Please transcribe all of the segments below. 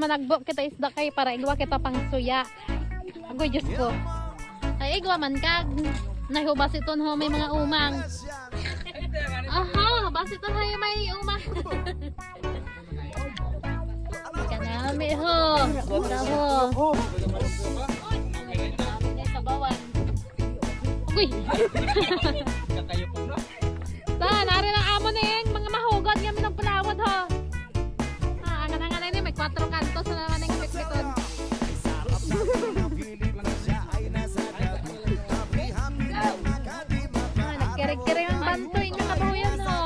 managbo kita isda kay para igwa kita pang suya. Agoy Diyos ko. Ay igwa man kag. Nahiubas iton ho may mga umang. Aha, basiton ho may umang. Kanami ho. Bravo. Uy! Saan? Nari ng amo na yung mga mahugod nga minagpulawad ho. Angan-angan na yun. May 4 kantos na naman yung pitpiton. Nagkirig-kirig ang bantoy nga kabahuyan ho.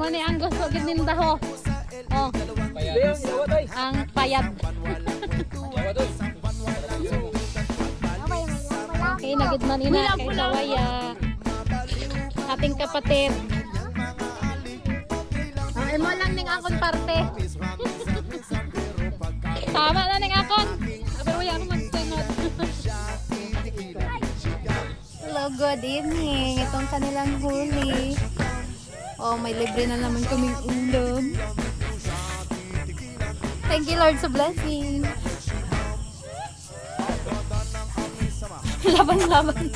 Muna ang gusto gininda ho. Oh. Ang payat. Okay, nagid man ina kay Sawaya. Ating kapatid. Ay mo lang ning akon parte. Tama na ning akon. Pero yan man sunod. Hello, good evening. Itong kanilang huli. Oh, may libre na naman kaming ulam. Thank you Lord sa blessing. Laban-laban.